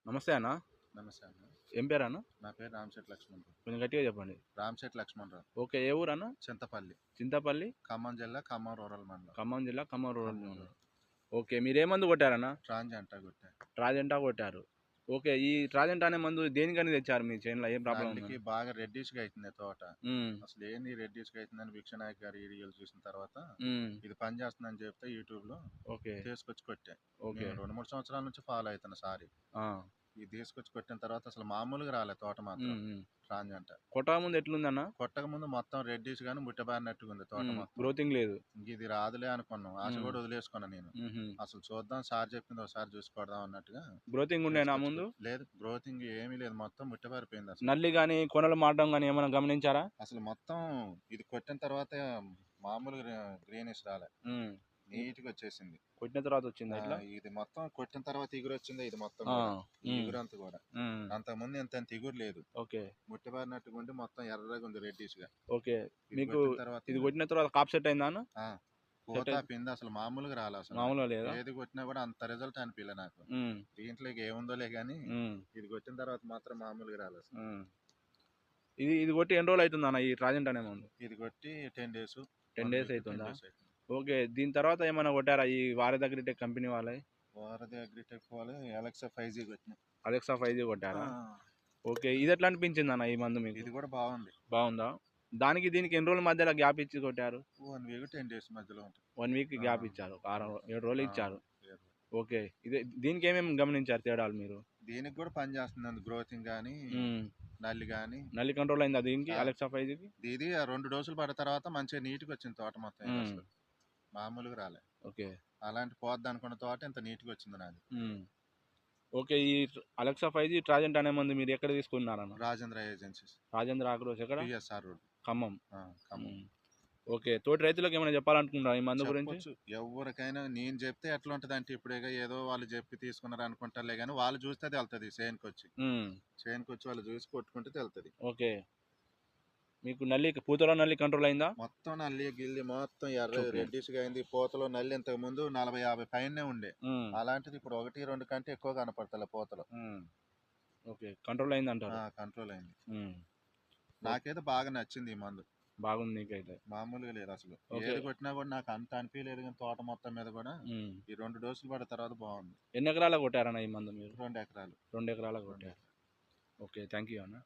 నమస్తే అన్న. నమస్తే అన్న. ఏం పేరు అన్న? నా పేరు రామశెట్టి లక్ష్మణరావు. కొంచెం గట్టిగా చెప్పండి. రామశెట్టి లక్ష్మణరావు. ఓకే. ఏ ఊరన్న? చింతపల్లి. చింతపల్లి. ఖమ్మం జిల్లా, ఖమ్మం రూరల్ మండలం. ఖమ్మం జిల్లా, ఖమ్మం రూరల్ ఖమ్మం మండలం. రూరల్. ఓకే. మీరే మందు కొట్టారన్న? ట్రాంజంటా కొట్టా. ట్రాజెంటా కొట్టారు. ఓకే. ఈ ట్రాజెంటా అనే మందు దేనికని తెచ్చారు మీ చేనులో? ఏం ప్రాబ్లం ఉంది? నల్లికి బాగా రెడ్డిష్గా అవుతుంది తోట. ఉమ్, అసలు ఏంది రెడ్డిష్గా అవుతుందని భిక్షనాయక్ గారి వీడియోలు చూసిన తర్వాత ఉమ్, ఇది పని చేస్తుందని చెప్తే యూట్యూబ్లో ఓకే. తీసుకొచ్చి కొట్టా. ఓకే. నేను 2-3 సంవత్సరాల నుంచి ఫాలో అవుతున్నా. సారీ, ఆ, ఇది తీసుకొచ్చి కొట్టిన తర్వాత అసలు మామూలుగా రాలే తోట మాత్రం. ట్రాంజంటా కొట్టక ముందు ఎట్లుందన్న? కొట్టక ముందు మొత్తం రెడ్డిష్ గానీ ముట్టబారినట్టుగా ఉంది తోట మొత్తం. గ్రోతింగ్ లేదు. ఇది రాదులే అనుకున్నాం, ఆశ కూడా వదిలేసుకున్నా నేను. అసలు చూద్దాం, సార్ చెప్పింది ఒకసారి చూసుకొడదాం అన్నట్టుగా. గ్రోతింగ్ ఉండేనా ముందు? లేదు, గ్రోతింగ్ ఏమీ లేదు, మొత్తం ముట్టబారిపోయింది అసలు. నల్లి కానీ కొనలు మారడం కానీ ఏమైనా గమనించారా? అసలు మొత్తం ఇది కొట్టిన తర్వాత మామూలుగా గ్రీనిష్ రాలే, నీట్ గా వచ్చేసింది. కొట్టిన తర్వాత వచ్చింది ఇట్లా? ఇది మొత్తం కొట్టిన తర్వాత ఇగురు వచ్చింది. ఇది మొత్తం ఇగురు అంతా కూడా అంతకుముందు ఇంత ఇగురు లేదు. ఓకే. ముట్టబారినట్టుగా ఉండి మొత్తం ఎర్రగా ఉంది, రెడ్డిష్ గా. ఓకే. మీకు ఇది కొట్టిన తర్వాత కాప్ సెట్ అయిందా అన్న? పోతా పిండి అసలు మామూలుగా రాలే. అసలు మామూలుగా లేదా? ఏది కొట్టినా కూడా అంత రిజల్ట్ అనిపించలే నాకు. దీంట్లో ఏముందోలే గానీ ఇది కొట్టిన తర్వాత మాత్రం మామూలుగా రాలే అసలు. ఇది కొట్టి ఎన్ని రోజులు అవుతుంది అన్న ఈ ట్రాజెంట్ అనే మందు? ఇది కొట్టి 10 days. 10 days అవుతుందా? ఓకే. దీని తర్వాత ఏమైనా కొట్టారా ఈ వారధి అగ్రిటెక్ కంపెనీ వాళ్ళే? వారధి అగ్రిటెక్ వాళ్ళే అలెక్సా 5G కొట్టినా. అలెక్సా 5G కొట్టారా? ఓకే. ఇది ఎట్లా అనిపించింది అన్న ఈ మందు మీకు? ఇది కూడా బాగుంది. బాగుందా? దానికి దీనికి ఎన్ని రోజుల మధ్యలో గ్యాప్ ఇచ్చి కొట్టారు? 1 week 10 days మధ్యలో ఉంటుంది. 1 week గ్యాప్ ఇచ్చారు. 7 రోజులు ఇచ్చారు. ఓకే. ఇదే దీనికి ఏమేమి గమనించారు తేడాలు మీరు? దీనికి కూడా పని చేస్తుంది, గ్రోతింగ్ కానీ నల్లి కానీ. నల్లి కంట్రోల్ అయిందా దీనికి అలెక్సా 5Gకి? ఇది 2 డోసులు పడిన తర్వాత మంచిగా నీట్గా వచ్చింది తోట మొత్తం. అసలు మామూలుగా రాలే. ఓకే. అలాంటి పోద్ది అనుకున్న తోట ఇంత నీట్గా వచ్చింది నాది. ఓకే. ఈ అలెక్సా 5G ట్రాజెంట్ అనే మందు మీరు ఎక్కడ తీసుకున్నారన్న? రాజేంద్ర ఏజెన్సీస్. రాజేంద్ర ఆగ్రోస్ ఎక్కడ? PSR road, Khammam. Khammam. Okay. తోటి రైతులకు ఏమైనా చెప్పాలనుకుంటున్నారా ఈ మందు గురించి? ఎవరికైనా నేను చెప్తే ఎట్లా ఉంటుంది అంటే, ఇప్పుడు ఏదో వాళ్ళు చెప్పి తీసుకున్నారు అనుకుంటారులే కానీ వాళ్ళు చూస్తే వెళ్తుంది. చేనుకి వచ్చి వాళ్ళు చూసి కొట్టుకుంటే వెళ్తుంది. ఓకే. మీకు నల్లి పూతలో నల్లి కంట్రోల్ అయిందా? మొత్తం నల్లి గిల్లి మొత్తం ఎర్ర రెడ్డిష్గా అయింది. పూతలో నల్లి ఇంతకు ముందు 40-50 పైనే ఉండే, అలాంటిది ఇప్పుడు 1-2 కంటే ఎక్కువ కనపడతలే పూతలో. ఓకే. కంట్రోల్ అయింది అంటారు? కంట్రోల్ అయింది. నాకైతే బాగా నచ్చింది ఈ మందు. బాగుంది నీకైతే? మామూలుగా లేదు అసలు. ఏది కొట్టినా కూడా నాకు అంత అనిపించలేదు, కానీ తోట మొత్తం మీద కూడా ఈ 2 డోసులు పడిన తర్వాత బాగుంది. ఎన్ని ఎకరాలకు కొట్టారన్న ఈ మందు మీరు? 2 ఎకరాలు. 2 ఎకరాలకు కొట్టారు. ఓకే. థ్యాంక్ యూ అన్న.